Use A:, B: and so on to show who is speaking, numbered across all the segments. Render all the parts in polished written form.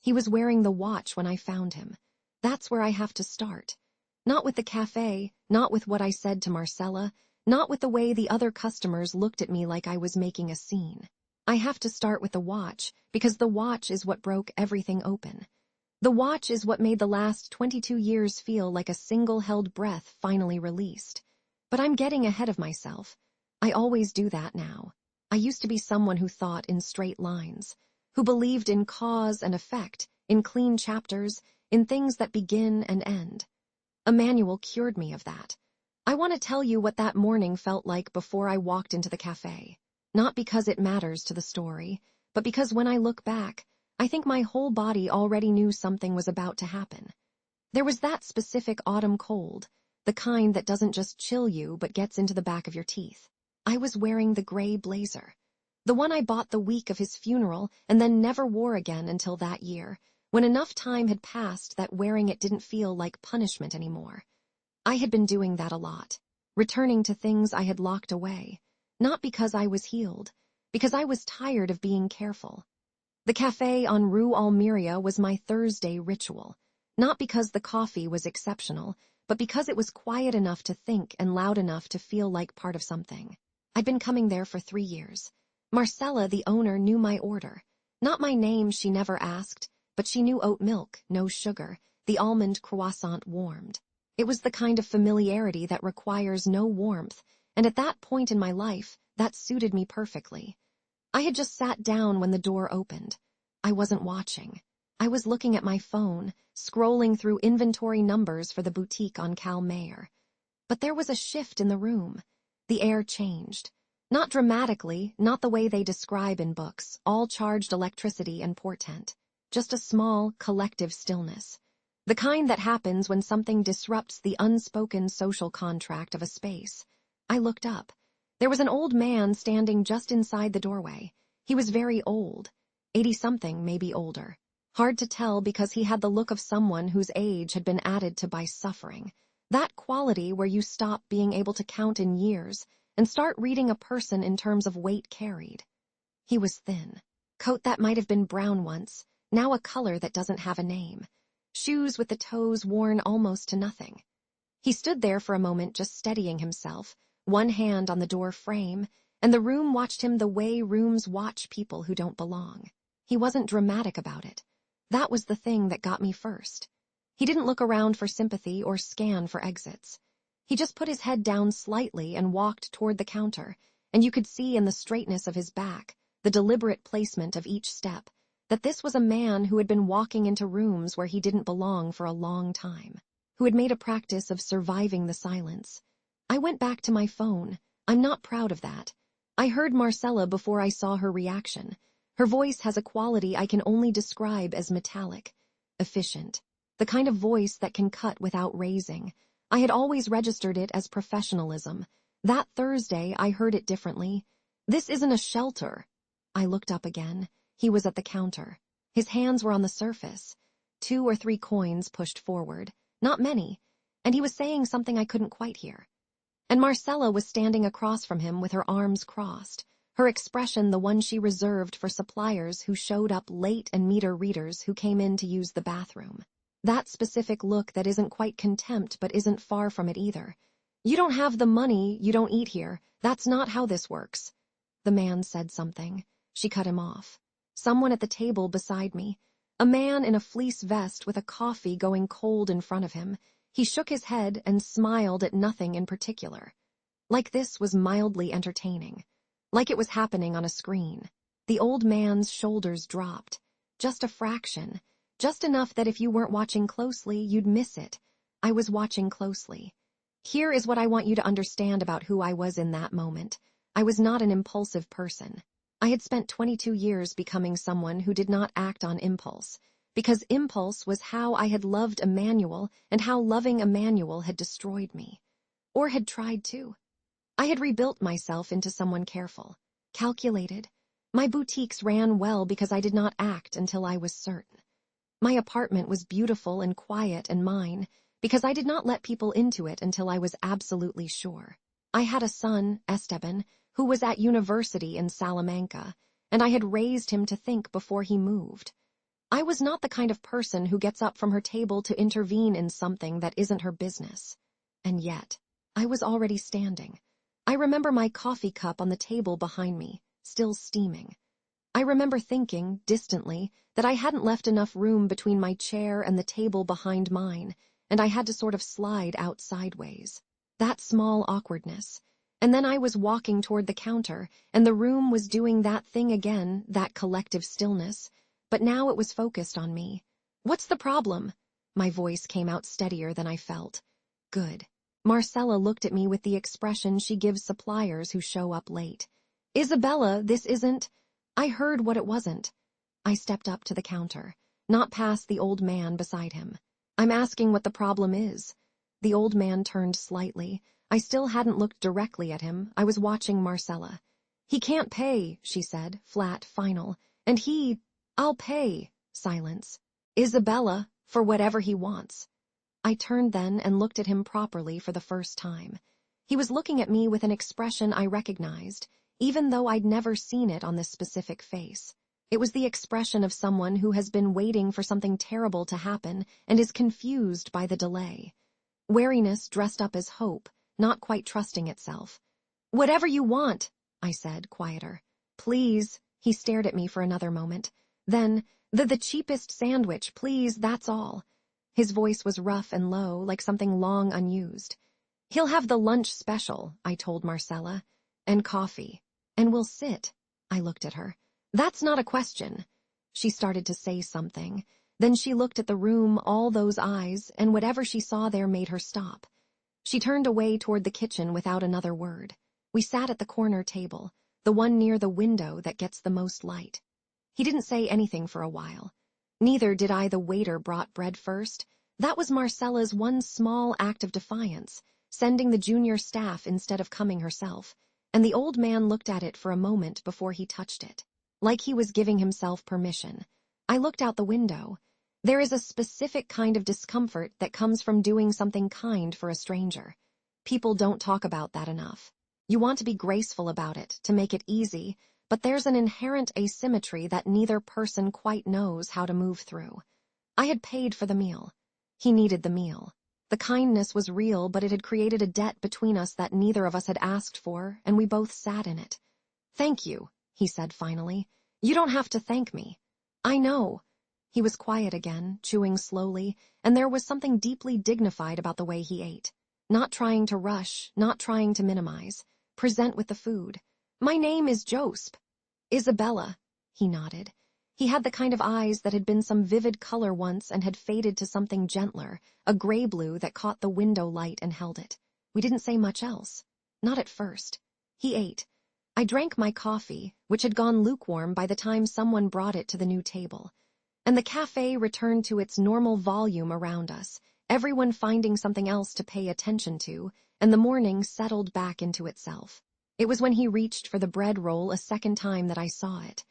A: He was wearing the watch when I found him. That's where I have to start. Not with the cafe, not with what I said to Marcella, not with the way the other customers looked at me like I was making a scene. I have to start with the watch, because the watch is what broke everything open. The watch is what made the last 22 years feel like a single held breath finally released. But I'm getting ahead of myself. I always do that now. I used to be someone who thought in straight lines, who believed in cause and effect, in clean chapters, in things that begin and end. Emmanuel cured me of that. I want to tell you what that morning felt like before I walked into the cafe. Not because it matters to the story, but because when I look back, I think my whole body already knew something was about to happen. There was that specific autumn cold, the kind that doesn't just chill you but gets into the back of your teeth. I was wearing the gray blazer, the one I bought the week of his funeral and then never wore again until that year, when enough time had passed that wearing it didn't feel like punishment anymore. I had been doing that a lot, returning to things I had locked away, not because I was healed, because I was tired of being careful. The cafe on Rue Almeria was my Thursday ritual, not because the coffee was exceptional, but because it was quiet enough to think and loud enough to feel like part of something. I'd been coming there for 3 years. Marcella, the owner, knew my order. Not my name, she never asked, but she knew oat milk, no sugar, the almond croissant warmed. It was the kind of familiarity that requires no warmth, and at that point in my life, that suited me perfectly. I had just sat down when the door opened. I wasn't watching. I was looking at my phone, scrolling through inventory numbers for the boutique on Cal Mayer. But there was a shift in the room. The air changed. Not dramatically, not the way they describe in books, all charged electricity and portent. Just a small, collective stillness. The kind that happens when something disrupts the unspoken social contract of a space. I looked up. There was an old man standing just inside the doorway. He was very old, 80-something, maybe older. Hard to tell because he had the look of someone whose age had been added to by suffering. That quality where you stop being able to count in years and start reading a person in terms of weight carried. He was thin. Coat that might have been brown once, now a color that doesn't have a name. Shoes with the toes worn almost to nothing. He stood there for a moment just steadying himself, one hand on the door frame, and the room watched him the way rooms watch people who don't belong. He wasn't dramatic about it. That was the thing that got me first. He didn't look around for sympathy or scan for exits. He just put his head down slightly and walked toward the counter, and you could see in the straightness of his back, the deliberate placement of each step, that this was a man who had been walking into rooms where he didn't belong for a long time, who had made a practice of surviving the silence. I went back to my phone. I'm not proud of that. I heard Marcella before I saw her reaction. Her voice has a quality I can only describe as metallic, efficient, the kind of voice that can cut without raising. I had always registered it as professionalism. That Thursday, I heard it differently. This isn't a shelter. I looked up again. He was at the counter. His hands were on the surface. 2 or 3 coins pushed forward. Not many. And he was saying something I couldn't quite hear. And Marcella was standing across from him with her arms crossed, her expression the one she reserved for suppliers who showed up late and meter readers who came in to use the bathroom. That specific look that isn't quite contempt but isn't far from it either. You don't have the money, you don't eat here. That's not how this works. The man said something. She cut him off. Someone at the table beside me. A man in a fleece vest with a coffee going cold in front of him. He shook his head and smiled at nothing in particular. Like this was mildly entertaining. Like it was happening on a screen. The old man's shoulders dropped. Just a fraction. Just enough that if you weren't watching closely, you'd miss it. I was watching closely. Here is what I want you to understand about who I was in that moment. I was not an impulsive person. I had spent 22 years becoming someone who did not act on impulse, because impulse was how I had loved Emmanuel and how loving Emmanuel had destroyed me. Or had tried to. I had rebuilt myself into someone careful, calculated. My boutiques ran well because I did not act until I was certain. My apartment was beautiful and quiet and mine, because I did not let people into it until I was absolutely sure. I had a son, Esteban, who was at university in Salamanca, and I had raised him to think before he moved. I was not the kind of person who gets up from her table to intervene in something that isn't her business. And yet, I was already standing. I remember my coffee cup on the table behind me, still steaming. I remember thinking, distantly, that I hadn't left enough room between my chair and the table behind mine, and I had to sort of slide out sideways. That small awkwardness. And then I was walking toward the counter, and the room was doing that thing again, that collective stillness, but now it was focused on me. "What's the problem?" My voice came out steadier than I felt. Good. Marcella looked at me with the expression she gives suppliers who show up late. "Isabella, this isn't—" I heard what it wasn't. I stepped up to the counter, not past the old man beside him. "I'm asking what the problem is." The old man turned slightly. I still hadn't looked directly at him. I was watching Marcella. "He can't pay," she said, flat, final. "And I'll pay." Silence. "Isabella, for whatever he wants." I turned then and looked at him properly for the first time. He was looking at me with an expression I recognized, even though I'd never seen it on this specific face. It was the expression of someone who has been waiting for something terrible to happen and is confused by the delay. Wariness dressed up as hope, not quite trusting itself. "Whatever you want," I said, quieter. "Please." He stared at me for another moment. Then, the cheapest sandwich, please, that's all." His voice was rough and low, like something long unused. "He'll have the lunch special," I told Marcella. "And coffee. And we'll sit." I looked at her. "That's not a question." She started to say something. Then she looked at the room, all those eyes, and whatever she saw there made her stop. She turned away toward the kitchen without another word. We sat at the corner table, the one near the window that gets the most light. He didn't say anything for a while. Neither did I. The waiter brought bread first. That was Marcella's one small act of defiance, sending the junior staff instead of coming herself, and the old man looked at it for a moment before he touched it, like he was giving himself permission. I looked out the window. There is a specific kind of discomfort that comes from doing something kind for a stranger. People don't talk about that enough. You want to be graceful about it, to make it easy, but there's an inherent asymmetry that neither person quite knows how to move through. I had paid for the meal. He needed the meal. The kindness was real, but it had created a debt between us that neither of us had asked for, and we both sat in it. "Thank you," he said finally. "You don't have to thank me." "I know." He was quiet again, chewing slowly, and there was something deeply dignified about the way he ate. Not trying to rush, not trying to minimize. Present with the food. "My name is Joseph." "Isabella." He nodded. He had the kind of eyes that had been some vivid color once and had faded to something gentler, a gray-blue that caught the window light and held it. We didn't say much else. Not at first. He ate. I drank my coffee, which had gone lukewarm by the time someone brought it to the new table. And the café returned to its normal volume around us, everyone finding something else to pay attention to, and the morning settled back into itself. It was when he reached for the bread roll a second time that I saw it.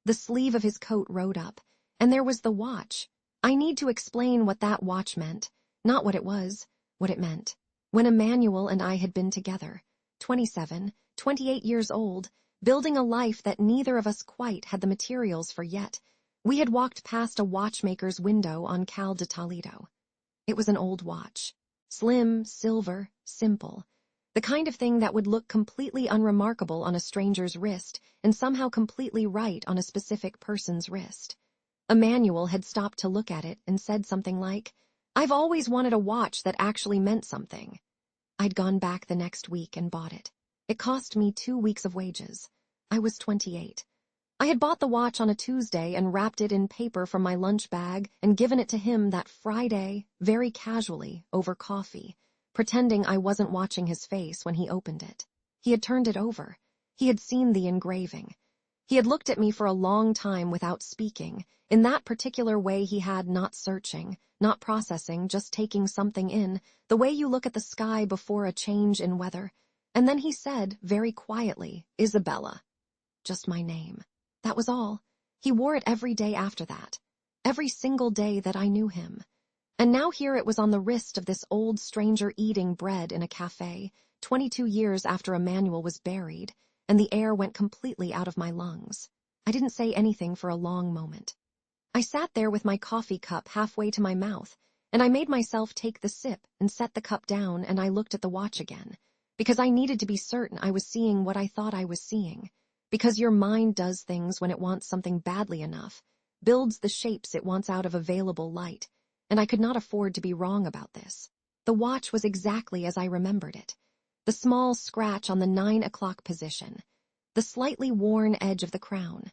A: The sleeve of his coat rode up, and there was the watch. I need to explain what that watch meant, not what it was, what it meant. When Emmanuel and I had been together, 27, 28 years old, building a life that neither of us quite had the materials for yet, we had walked past a watchmaker's window on Cal de Toledo. It was an old watch. Slim, silver, simple. The kind of thing that would look completely unremarkable on a stranger's wrist and somehow completely right on a specific person's wrist. Emmanuel had stopped to look at it and said something like, "I've always wanted a watch that actually meant something." I'd gone back the next week and bought it. It cost me 2 weeks of wages. I was 28. I had bought the watch on a Tuesday and wrapped it in paper from my lunch bag and given it to him that Friday, very casually, over coffee, pretending I wasn't watching his face when he opened it. He had turned it over. He had seen the engraving. He had looked at me for a long time without speaking, in that particular way he had, not searching, not processing, just taking something in, the way you look at the sky before a change in weather. And then he said, very quietly, "Isabella." Just my name. That was all. He wore it every day after that. Every single day that I knew him. And now here it was on the wrist of this old stranger eating bread in a café, 22 years after Emmanuel was buried, and the air went completely out of my lungs. I didn't say anything for a long moment. I sat there with my coffee cup halfway to my mouth, and I made myself take the sip and set the cup down, and I looked at the watch again, because I needed to be certain I was seeing what I thought I was seeing, because your mind does things when it wants something badly enough, builds the shapes it wants out of available light, and I could not afford to be wrong about this. The watch was exactly as I remembered it. The small scratch on the 9 o'clock position, the slightly worn edge of the crown,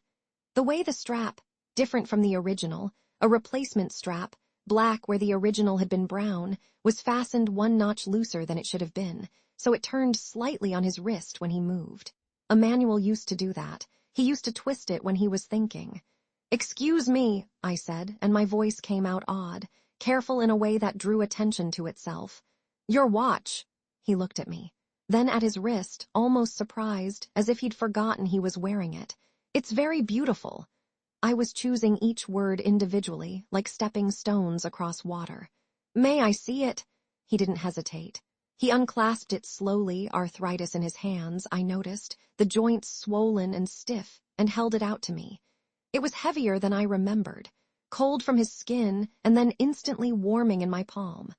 A: the way the strap, different from the original, a replacement strap, black where the original had been brown, was fastened 1 notch looser than it should have been, so it turned slightly on his wrist when he moved. Emmanuel used to do that. He used to twist it when he was thinking. "Excuse me," I said, and my voice came out odd, careful in a way that drew attention to itself. "Your watch." He looked at me, then at his wrist, almost surprised, as if he'd forgotten he was wearing it. "It's very beautiful." I was choosing each word individually, like stepping stones across water. "May I see it?" He didn't hesitate. He unclasped it slowly, arthritis in his hands, I noticed, the joints swollen and stiff, and held it out to me. It was heavier than I remembered, cold from his skin, and then instantly warming in my palm.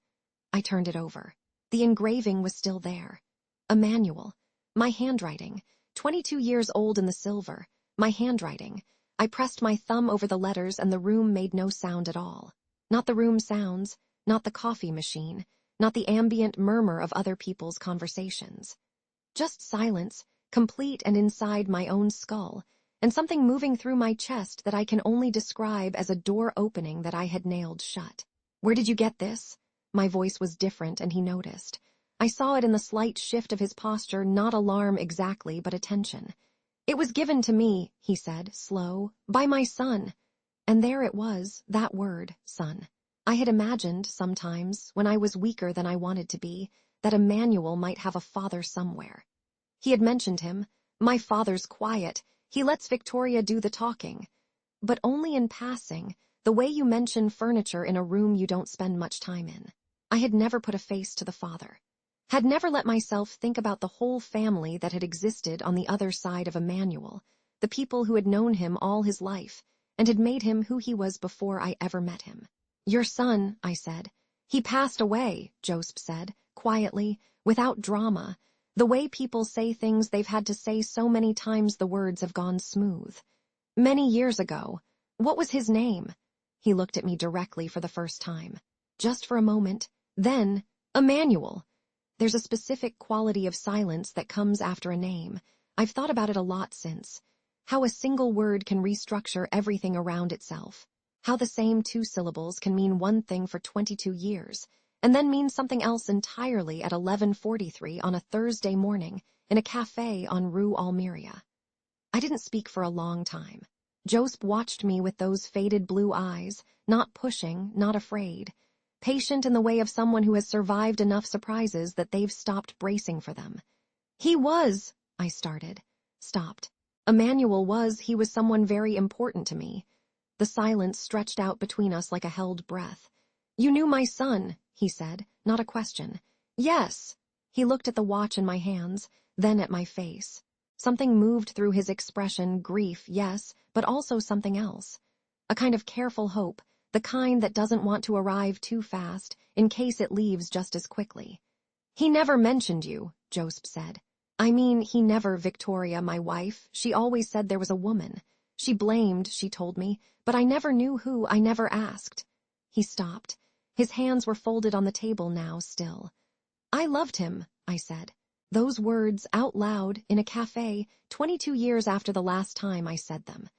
A: I turned it over. The engraving was still there. Emmanuel. My handwriting. 22 years old in the silver. My handwriting. I pressed my thumb over the letters and the room made no sound at all. Not the room sounds, not the coffee machine, not the ambient murmur of other people's conversations. Just silence, complete and inside my own skull, and something moving through my chest that I can only describe as a door opening that I had nailed shut. "Where did you get this?" My voice was different and he noticed. I saw it in the slight shift of his posture, not alarm exactly, but attention. "It was given to me," he said, slow, "by my son." And there it was, that word, son. I had imagined, sometimes, when I was weaker than I wanted to be, that Emmanuel might have a father somewhere. He had mentioned him. "My father's quiet. He lets Victoria do the talking." But only in passing, the way you mention furniture in a room you don't spend much time in. I had never put a face to the father. Had never let myself think about the whole family that had existed on the other side of Emmanuel, the people who had known him all his life, and had made him who he was before I ever met him. "Your son," I said. "He passed away," Joseph said, quietly, without drama, the way people say things they've had to say so many times the words have gone smooth. "Many years ago. What was his name?" He looked at me directly for the first time. Just for a moment. Then, "Emmanuel." There's a specific quality of silence that comes after a name. I've thought about it a lot since. How a single word can restructure everything around itself. How the same 2 syllables can mean one thing for 22 years, and then mean something else entirely at 11:43 on a Thursday morning in a café on Rue Almeria. I didn't speak for a long time. Joseph watched me with those faded blue eyes, not pushing, not afraid. Patient in the way of someone who has survived enough surprises that they've stopped bracing for them. I started. Stopped. He was someone very important to me. The silence stretched out between us like a held breath. "You knew my son," he said, not a question. "Yes." He looked at the watch in my hands, then at my face. Something moved through his expression, grief, yes, but also something else. A kind of careful hope, the kind that doesn't want to arrive too fast, in case it leaves just as quickly. "He never mentioned you," Joseph said. "I mean, he never Victoria, my wife. She always said there was a woman. She blamed, she told me, but I never knew who, I never asked." He stopped. His hands were folded on the table now, still. "I loved him," I said. Those words, out loud, in a café, 22 years after the last time I said them.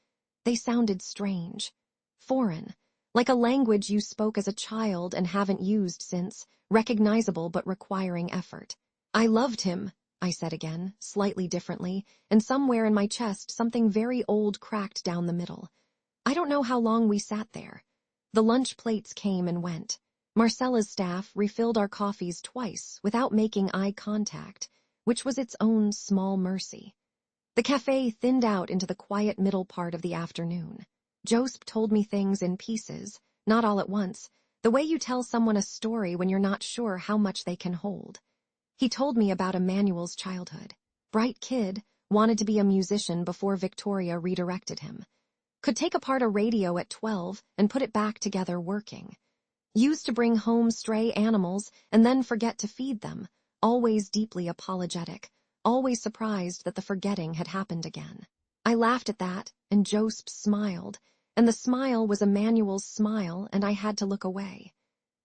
A: They sounded strange. Foreign. Like a language you spoke as a child and haven't used since, recognizable but requiring effort. "I loved him," I said again, slightly differently, and somewhere in my chest something very old cracked down the middle. I don't know how long we sat there. The lunch plates came and went. Marcella's staff refilled our coffees twice without making eye contact, which was its own small mercy. The café thinned out into the quiet middle part of the afternoon. Joseph told me things in pieces, not all at once, the way you tell someone a story when you're not sure how much they can hold. He told me about Emmanuel's childhood. Bright kid, wanted to be a musician before Victoria redirected him. Could take apart a radio at 12 and put it back together working. Used to bring home stray animals and then forget to feed them, always deeply apologetic, always surprised that the forgetting had happened again. I laughed at that, and Joseph smiled, and the smile was Emmanuel's smile, and I had to look away.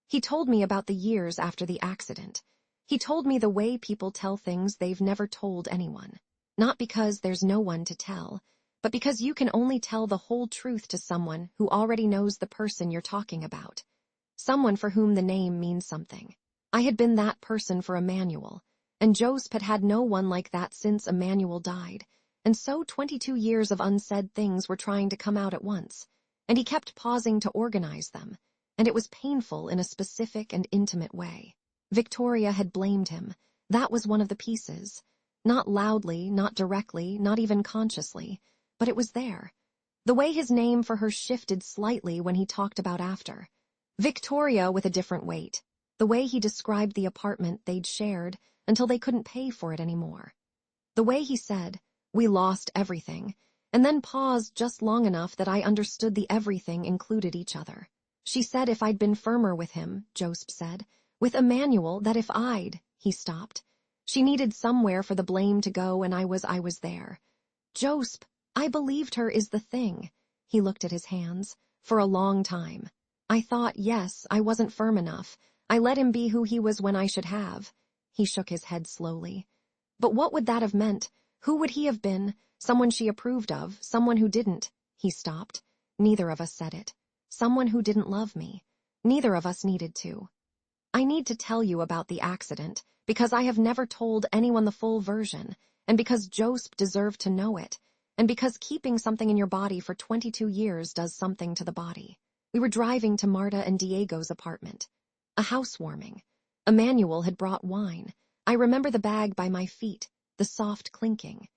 A: He told me about the years after the accident. He told me the way people tell things they've never told anyone. Not because there's no one to tell, but because you can only tell the whole truth to someone who already knows the person you're talking about. Someone for whom the name means something. I had been that person for Emmanuel, and Joseph had had no one like that since Emmanuel died, and so 22 years of unsaid things were trying to come out at once, and he kept pausing to organize them, and it was painful in a specific and intimate way. Victoria had blamed him. That was one of the pieces. Not loudly, not directly, not even consciously, but it was there. The way his name for her shifted slightly when he talked about after. Victoria with a different weight. The way he described the apartment they'd shared until they couldn't pay for it anymore. The way he said, "We lost everything," and then paused just long enough that I understood the everything included each other. She said if I'd been firmer with him, Joseph said, with Emmanuel, that if he stopped. She needed somewhere for the blame to go, and I was there. Joseph, I believed her is the thing. He looked at his hands. For a long time. I thought, yes, I wasn't firm enough. I let him be who he was when I should have. He shook his head slowly. But what would that have meant? Who would he have been? Someone she approved of, someone who didn't. He stopped. Neither of us said it. Someone who didn't love me. Neither of us needed to. I need to tell you about the accident, because I have never told anyone the full version, and because Joseph deserved to know it, and because keeping something in your body for 22 years does something to the body. We were driving to Marta and Diego's apartment. A housewarming. Emmanuel had brought wine. I remember the bag by my feet, the soft clinking.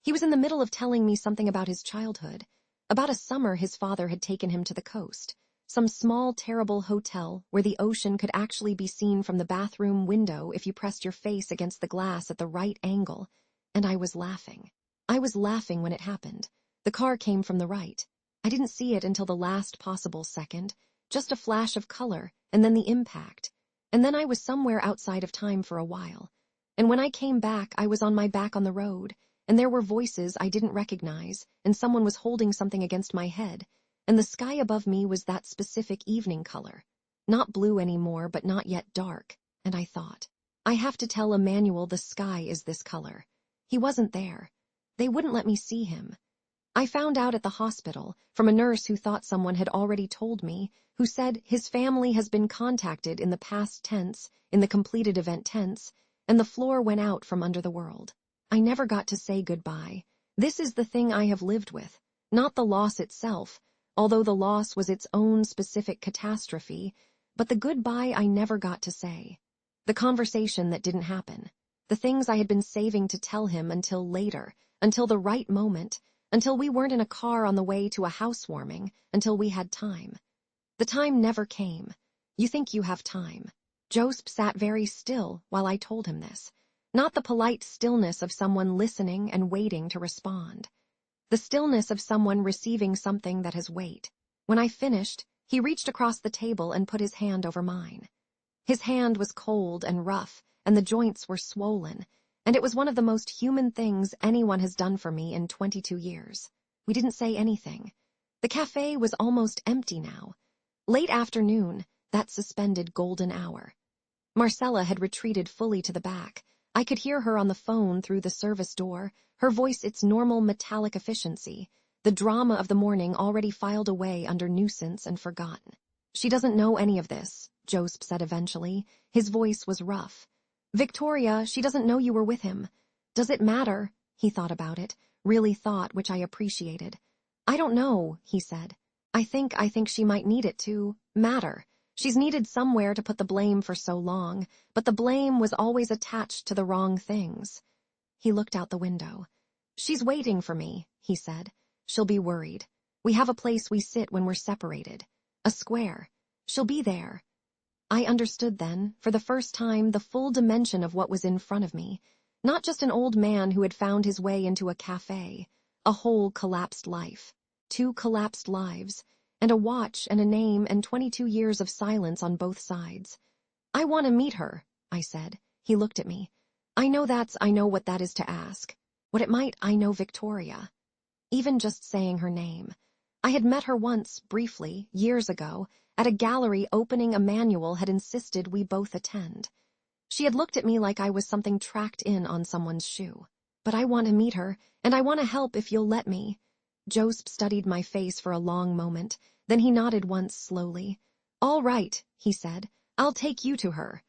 A: He was in the middle of telling me something about his childhood, about a summer his father had taken him to the coast, some small, terrible hotel where the ocean could actually be seen from the bathroom window if you pressed your face against the glass at the right angle, and I was laughing. I was laughing when it happened. The car came from the right. I didn't see it until the last possible second, just a flash of color, and then the impact. And then I was somewhere outside of time for a while. And when I came back, I was on my back on the road, and there were voices I didn't recognize, and someone was holding something against my head, and the sky above me was that specific evening color. Not blue anymore, but not yet dark, and I thought, I have to tell Emmanuel the sky is this color. He wasn't there. They wouldn't let me see him. I found out at the hospital from a nurse who thought someone had already told me, who said his family has been contacted in the past tense, in the completed event tense, and the floor went out from under the world. I never got to say goodbye. This is the thing I have lived with, not the loss itself, although the loss was its own specific catastrophe, but the goodbye I never got to say. The conversation that didn't happen. The things I had been saving to tell him until later, until the right moment, until we weren't in a car on the way to a housewarming, until we had time. The time never came. You think you have time. Joseph sat very still while I told him this. Not the polite stillness of someone listening and waiting to respond. The stillness of someone receiving something that has weight. When I finished, he reached across the table and put his hand over mine. His hand was cold and rough, and the joints were swollen, and it was one of the most human things anyone has done for me in 22 years. We didn't say anything. The café was almost empty now. Late afternoon, that suspended golden hour. Marcella had retreated fully to the back. I could hear her on the phone through the service door, her voice its normal metallic efficiency, the drama of the morning already filed away under nuisance and forgotten. She doesn't know any of this, Joseph said eventually. His voice was rough. Victoria, she doesn't know you were with him. Does it matter? He thought about it, really thought, which I appreciated. I don't know, he said. I think she might need it to matter. She's needed somewhere to put the blame for so long, but the blame was always attached to the wrong things. He looked out the window. She's waiting for me, he said. She'll be worried. We have a place we sit when we're separated. A square. She'll be there. I understood then, for the first time, the full dimension of what was in front of me. Not just an old man who had found his way into a café, a whole collapsed life. 2 collapsed lives, and a watch and a name and 22 years of silence on both sides. "I want to meet her," I said. He looked at me. I know what that is to ask. What it might, I know Victoria. Even just saying her name. I had met her once, briefly, years ago, at a gallery opening a manual had insisted we both attend. She had looked at me like I was something tracked in on someone's shoe. "But I want to meet her, and I want to help if you'll let me." Joseph studied my face for a long moment, then he nodded once slowly. "All right," he said. "I'll take you to her."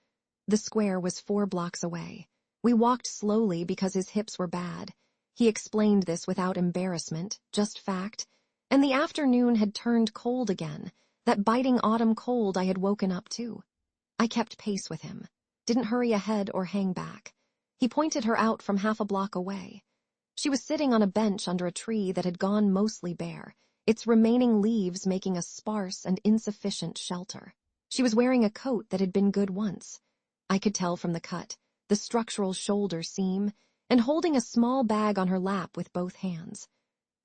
A: The square was 4 blocks away. We walked slowly because his hips were bad. He explained this without embarrassment, just fact. And the afternoon had turned cold again, that biting autumn cold I had woken up to. I kept pace with him, didn't hurry ahead or hang back. He pointed her out from half a block away. She was sitting on a bench under a tree that had gone mostly bare, its remaining leaves making a sparse and insufficient shelter. She was wearing a coat that had been good once. I could tell from the cut, the structural shoulder seam, and holding a small bag on her lap with both hands.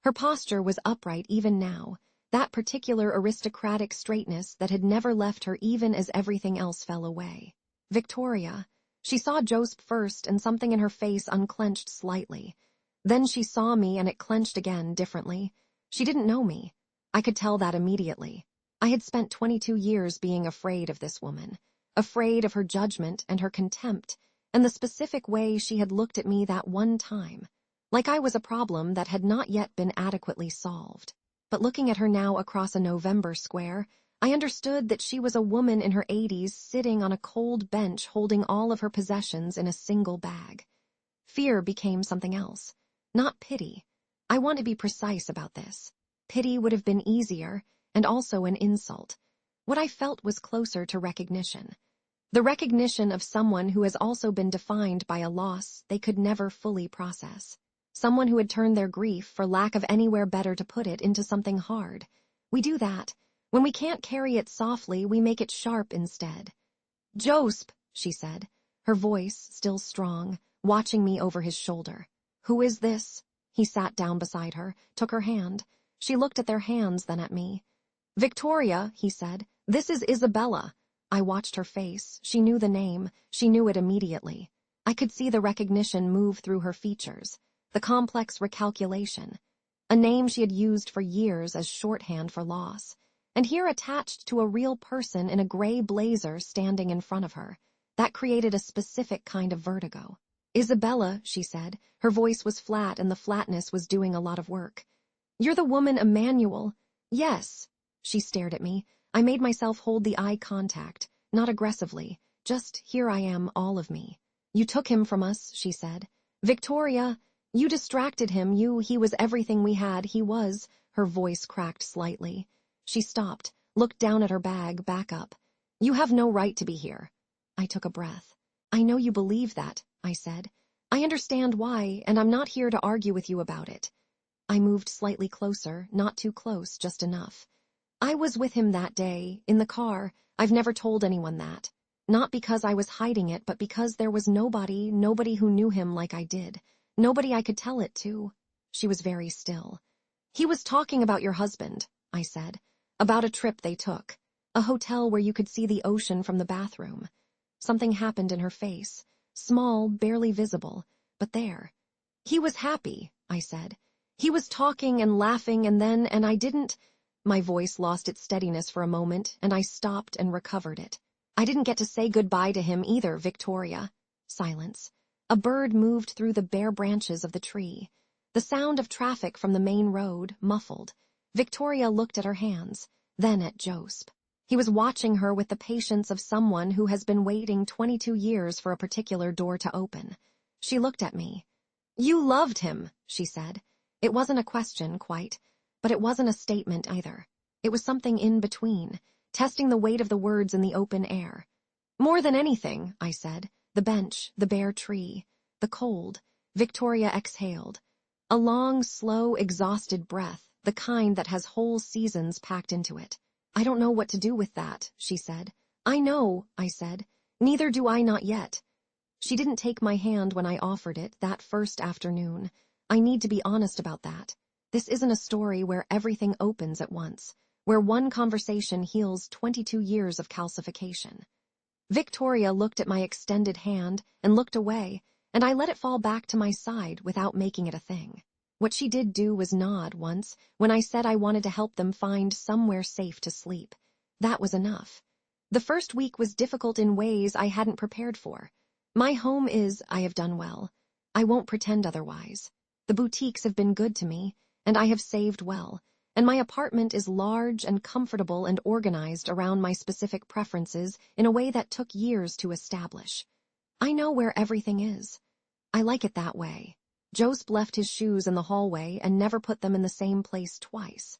A: Her posture was upright even now, that particular aristocratic straightness that had never left her even as everything else fell away. Victoria. She saw Joseph first and something in her face unclenched slightly. Then she saw me and it clenched again differently. She didn't know me. I could tell that immediately. I had spent 22 years being afraid of this woman, afraid of her judgment and her contempt, and the specific way she had looked at me that one time, like I was a problem that had not yet been adequately solved. But looking at her now across a November square, I understood that she was a woman in her 80s sitting on a cold bench holding all of her possessions in a single bag. Fear became something else, not pity. I want to be precise about this. Pity would have been easier, and also an insult. What I felt was closer to recognition. The recognition of someone who has also been defined by a loss they could never fully process. Someone who had turned their grief, for lack of anywhere better to put it, into something hard. We do that. When we can't carry it softly, we make it sharp instead. "Joseph," she said, her voice still strong, watching me over his shoulder. "Who is this?" He sat down beside her, took her hand. She looked at their hands, then at me. "Victoria," he said, "this is Isabella." I watched her face. She knew the name. She knew it immediately. I could see the recognition move through her features, the complex recalculation. A name she had used for years as shorthand for loss, and here attached to a real person in a gray blazer standing in front of her. That created a specific kind of vertigo. "Isabella," she said. Her voice was flat and the flatness was doing a lot of work. "You're the woman Emmanuel." "Yes." She stared at me. I made myself hold the eye contact, not aggressively, just here I am, all of me. "You took him from us," she said. "Victoria, you distracted him, he was everything we had, he was." Her voice cracked slightly. She stopped, looked down at her bag, back up. "You have no right to be here." I took a breath. "I know you believe that," I said. "I understand why, and I'm not here to argue with you about it." I moved slightly closer, not too close, just enough. "I was with him that day, in the car. I've never told anyone that. Not because I was hiding it, but because there was nobody who knew him like I did. Nobody I could tell it to." She was very still. "He was talking about your husband," I said. "About a trip they took. A hotel where you could see the ocean from the bathroom." Something happened in her face. Small, barely visible, but there. "He was happy," I said. "He was talking and laughing and I didn't—" My voice lost its steadiness for a moment, and I stopped and recovered it. "I didn't get to say goodbye to him either, Victoria." Silence. A bird moved through the bare branches of the tree. The sound of traffic from the main road, muffled. Victoria looked at her hands, then at Joseph. He was watching her with the patience of someone who has been waiting 22 years for a particular door to open. She looked at me. "You loved him," she said. It wasn't a question, quite. But it wasn't a statement either. It was something in between, testing the weight of the words in the open air. "More than anything," I said. "The bench, the bare tree, the cold." Victoria exhaled. A long, slow, exhausted breath, the kind that has whole seasons packed into it. "I don't know what to do with that," she said. "I know," I said. "Neither do I, not yet." She didn't take my hand when I offered it that first afternoon. I need to be honest about that. This isn't a story where everything opens at once, where one conversation heals 22 years of calcification. Victoria looked at my extended hand and looked away, and I let it fall back to my side without making it a thing. What she did do was nod once when I said I wanted to help them find somewhere safe to sleep. That was enough. The first week was difficult in ways I hadn't prepared for. My home is, I have done well. I won't pretend otherwise. The boutiques have been good to me, and I have saved well, and my apartment is large and comfortable and organized around my specific preferences in a way that took years to establish. I know where everything is. I like it that way. Joseph left his shoes in the hallway and never put them in the same place twice.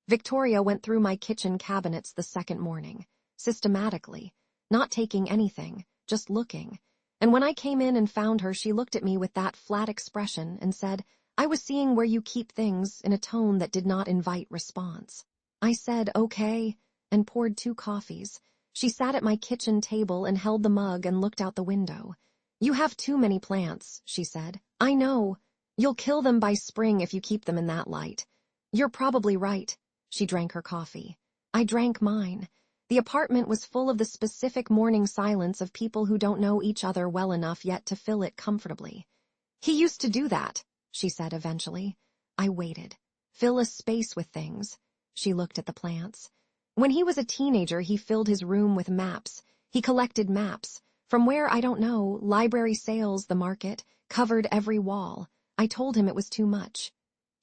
A: Victoria went through my kitchen cabinets the second morning, systematically, not taking anything, just looking. And when I came in and found her, she looked at me with that flat expression and said, "I was seeing where you keep things," in a tone that did not invite response. I said, "Okay," and poured 2 coffees. She sat at my kitchen table and held the mug and looked out the window. "You have too many plants," she said. "I know. You'll kill them by spring if you keep them in that light." "You're probably right." She drank her coffee. I drank mine. The apartment was full of the specific morning silence of people who don't know each other well enough yet to fill it comfortably. "He used to do that," she said eventually. I waited. "Fill a space with things." She looked at the plants. "When he was a teenager, he filled his room with maps. He collected maps. From where, I don't know, library sales, the market, covered every wall. I told him it was too much."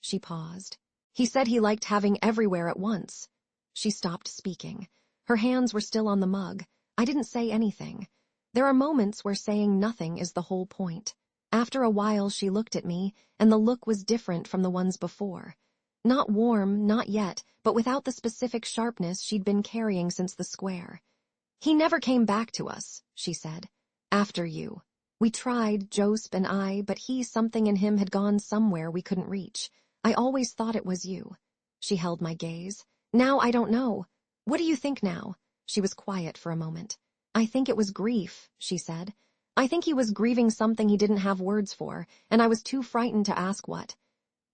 A: She paused. "He said he liked having everywhere at once." She stopped speaking. Her hands were still on the mug. I didn't say anything. There are moments where saying nothing is the whole point. After a while she looked at me, and the look was different from the ones before. Not warm, not yet, but without the specific sharpness she'd been carrying since the square. "He never came back to us," she said. "After you. We tried, Joseph and I, but something in him had gone somewhere we couldn't reach. I always thought it was you." She held my gaze. "Now I don't know. What do you think now?" She was quiet for a moment. "I think it was grief," she said. "I think he was grieving something he didn't have words for, and I was too frightened to ask what."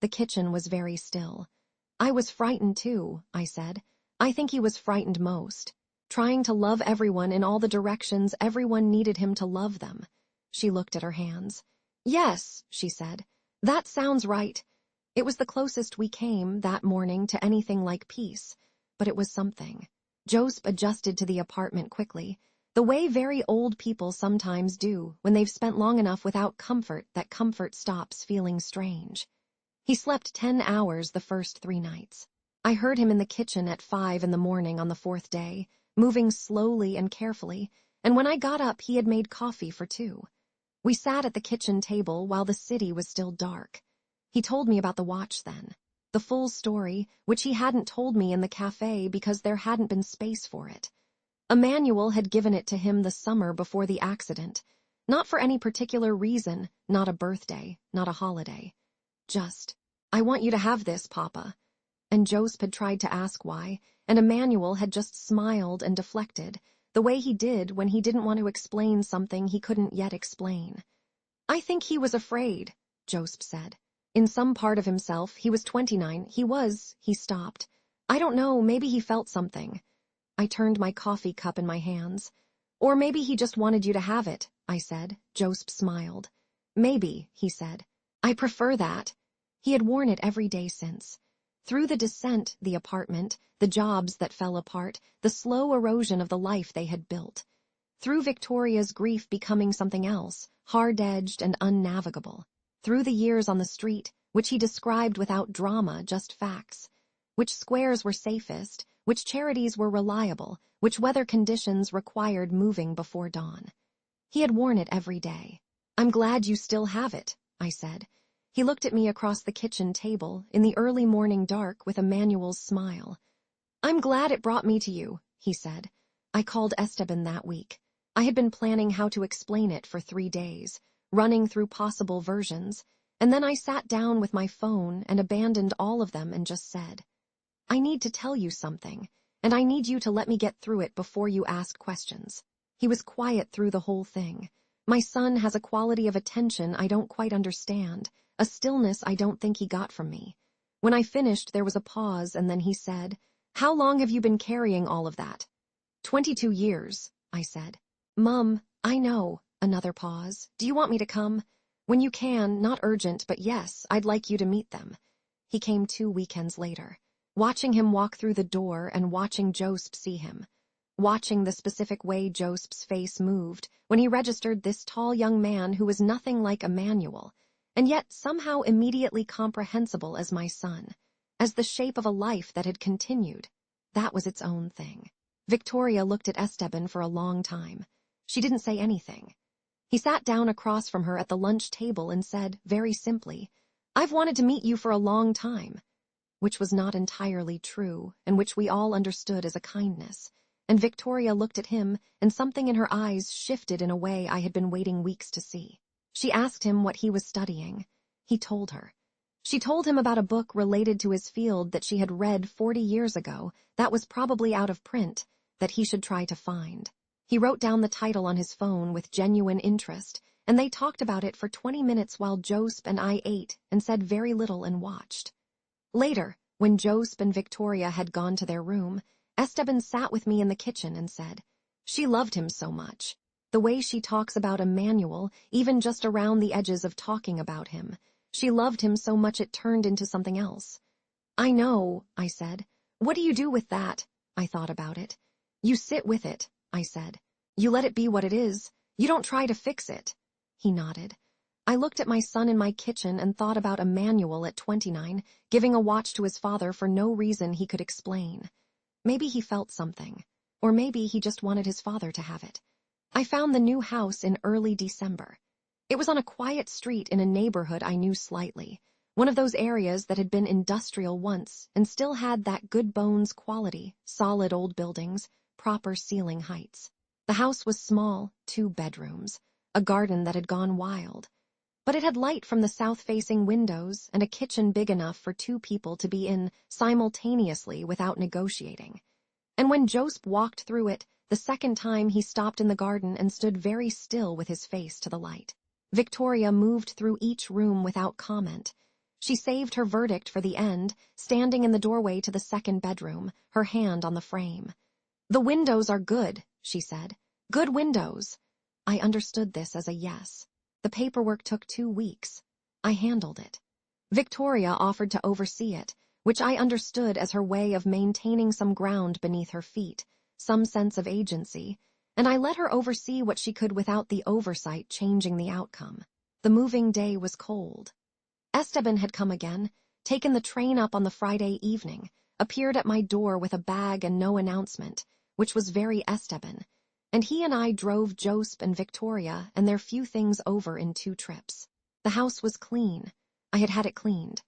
A: The kitchen was very still. "I was frightened too," I said. "I think he was frightened most. Trying to love everyone in all the directions everyone needed him to love them." She looked at her hands. "Yes," she said. "That sounds right." It was the closest we came that morning to anything like peace, but it was something. Joseph adjusted to the apartment quickly, the way very old people sometimes do when they've spent long enough without comfort that comfort stops feeling strange. He slept 10 hours the first 3 nights. I heard him in the kitchen at 5 in the morning on the 4th day, moving slowly and carefully, and when I got up he had made coffee for 2. We sat at the kitchen table while the city was still dark. He told me about the watch then. The full story, which he hadn't told me in the café because there hadn't been space for it. Emmanuel had given it to him the summer before the accident. Not for any particular reason, not a birthday, not a holiday. Just, "I want you to have this, Papa." And Joseph had tried to ask why, and Emmanuel had just smiled and deflected, the way he did when he didn't want to explain something he couldn't yet explain. "I think he was afraid," Joseph said. In some part of himself, he was 29, he stopped. "I don't know, maybe he felt something." I turned my coffee cup in my hands. "Or maybe he just wanted you to have it," I said. Joseph smiled. "Maybe," he said. "I prefer that." He had worn it every day since. Through the descent, the apartment, the jobs that fell apart, the slow erosion of the life they had built. Through Victoria's grief becoming something else, hard-edged and unnavigable. Through the years on the street, which he described without drama, just facts. Which squares were safest, which charities were reliable, which weather conditions required moving before dawn. He had worn it every day. "I'm glad you still have it," I said. He looked at me across the kitchen table, in the early morning dark, with Emmanuel's smile. "I'm glad it brought me to you," he said. I called Esteban that week. I had been planning how to explain it for 3 days, running through possible versions, and then I sat down with my phone and abandoned all of them and just said, "I need to tell you something, and I need you to let me get through it before you ask questions." He was quiet through the whole thing. My son has a quality of attention I don't quite understand, a stillness I don't think he got from me. When I finished, there was a pause, and then he said, "How long have you been carrying all of that?" 22 years, I said. "Mum, I know." Another pause. "Do you want me to come?" "When you can, not urgent, but yes, I'd like you to meet them." He came 2 weekends later. Watching him walk through the door and watching Joseph see him. Watching the specific way Joseph's face moved when he registered this tall young man who was nothing like Emmanuel, and yet somehow immediately comprehensible as my son, as the shape of a life that had continued. That was its own thing. Victoria looked at Esteban for a long time. She didn't say anything. He sat down across from her at the lunch table and said, very simply, "I've wanted to meet you for a long time," which was not entirely true, and which we all understood as a kindness. And Victoria looked at him, and something in her eyes shifted in a way I had been waiting weeks to see. She asked him what he was studying. He told her. She told him about a book related to his field that she had read 40 years ago that was probably out of print, that he should try to find. He wrote down the title on his phone with genuine interest, and they talked about it for 20 minutes while Joseph and I ate and said very little and watched. Later, when Joseph and Victoria had gone to their room, Esteban sat with me in the kitchen and said, "She loved him so much. The way she talks about Emmanuel, even just around the edges of talking about him. She loved him so much it turned into something else." "I know," I said. "What do you do with that?" I thought about it. "You sit with it," I said. "You let it be what it is. You don't try to fix it." He nodded. I looked at my son in my kitchen and thought about Emmanuel at 29, giving a watch to his father for no reason he could explain. Maybe he felt something, or maybe he just wanted his father to have it. I found the new house in early December. It was on a quiet street in a neighborhood I knew slightly, one of those areas that had been industrial once and still had that good bones quality, solid old buildings, proper ceiling heights. The house was small, 2 bedrooms, a garden that had gone wild. But it had light from the south-facing windows and a kitchen big enough for 2 people to be in simultaneously without negotiating. And when Joseph walked through it, the second time he stopped in the garden and stood very still with his face to the light. Victoria moved through each room without comment. She saved her verdict for the end, standing in the doorway to the second bedroom, her hand on the frame. "The windows are good," she said. "Good windows." I understood this as a yes. The paperwork took 2 weeks. I handled it. Victoria offered to oversee it, which I understood as her way of maintaining some ground beneath her feet, some sense of agency, and I let her oversee what she could without the oversight changing the outcome. The moving day was cold. Esteban had come again, taken the train up on the Friday evening, appeared at my door with a bag and no announcement, which was very Esteban, and he and I drove Joseph and Victoria and their few things over in 2 trips. The house was clean. I had had it cleaned.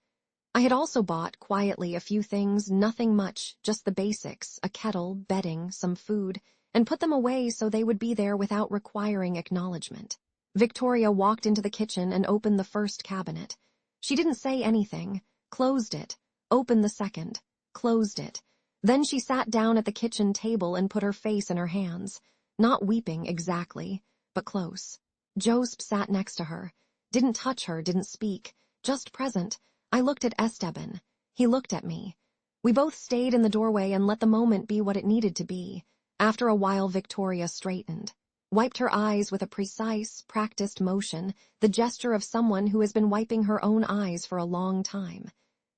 A: I had also bought, quietly, a few things, nothing much, just the basics, a kettle, bedding, some food, and put them away so they would be there without requiring acknowledgement. Victoria walked into the kitchen and opened the first cabinet. She didn't say anything, closed it, opened the second, closed it. Then she sat down at the kitchen table and put her face in her hands. Not weeping exactly, but close. Joseph sat next to her, didn't touch her, didn't speak, just present. I looked at Esteban. He looked at me. We both stayed in the doorway and let the moment be what it needed to be. After a while, Victoria straightened, wiped her eyes with a precise, practiced motion, the gesture of someone who has been wiping her own eyes for a long time.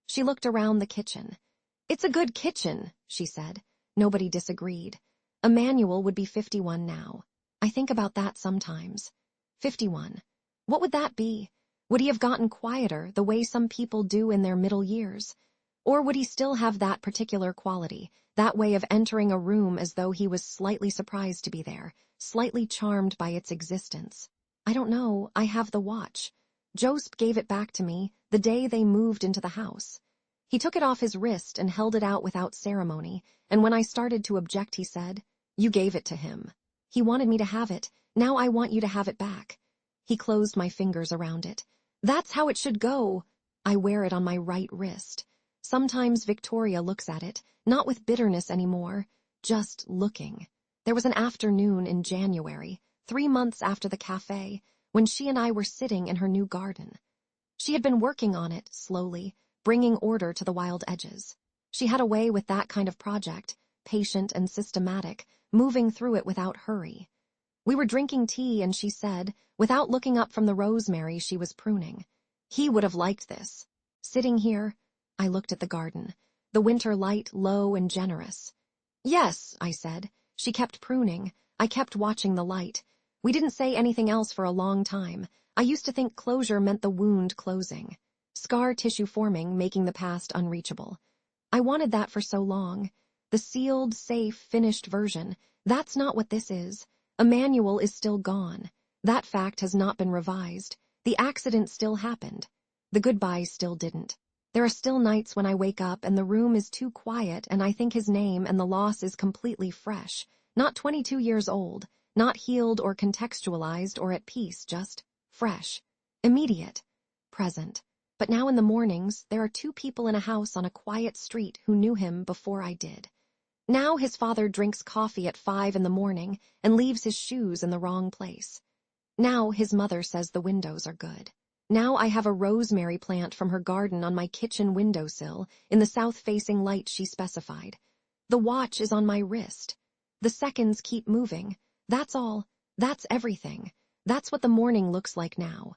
A: She looked around the kitchen. "It's a good kitchen," she said. Nobody disagreed. Emmanuel would be 51 now. I think about that sometimes. 51. What would that be? Would he have gotten quieter, the way some people do in their middle years? Or would he still have that particular quality, that way of entering a room as though he was slightly surprised to be there, slightly charmed by its existence? I don't know, I have the watch. Joseph gave it back to me the day they moved into the house. He took it off his wrist and held it out without ceremony, and when I started to object, he said, "You gave it to him. He wanted me to have it. Now I want you to have it back." He closed my fingers around it. "That's how it should go." I wear it on my right wrist. Sometimes Victoria looks at it, not with bitterness anymore, just looking. There was an afternoon in January, 3 months after the café, when she and I were sitting in her new garden. She had been working on it, slowly, bringing order to the wild edges. She had a way with that kind of project, patient and systematic, moving through it without hurry. We were drinking tea and she said, without looking up from the rosemary she was pruning, "He would have liked this." Sitting here, I looked at the garden, the winter light low and generous. "Yes," I said. She kept pruning. I kept watching the light. We didn't say anything else for a long time. I used to think closure meant the wound closing. Scar tissue forming, making the past unreachable. I wanted that for so long. The sealed, safe, finished version. That's not what this is. Emmanuel is still gone. That fact has not been revised. The accident still happened. The goodbyes still didn't. There are still nights when I wake up and the room is too quiet and I think his name and the loss is completely fresh. Not 22 years old, not healed or contextualized or at peace, just fresh, immediate, present. But now in the mornings, there are two people in a house on a quiet street who knew him before I did. Now his father drinks coffee at 5 in the morning and leaves his shoes in the wrong place. Now his mother says the windows are good. Now I have a rosemary plant from her garden on my kitchen windowsill in the south-facing light she specified. The watch is on my wrist. The seconds keep moving. That's all. That's everything. That's what the morning looks like now.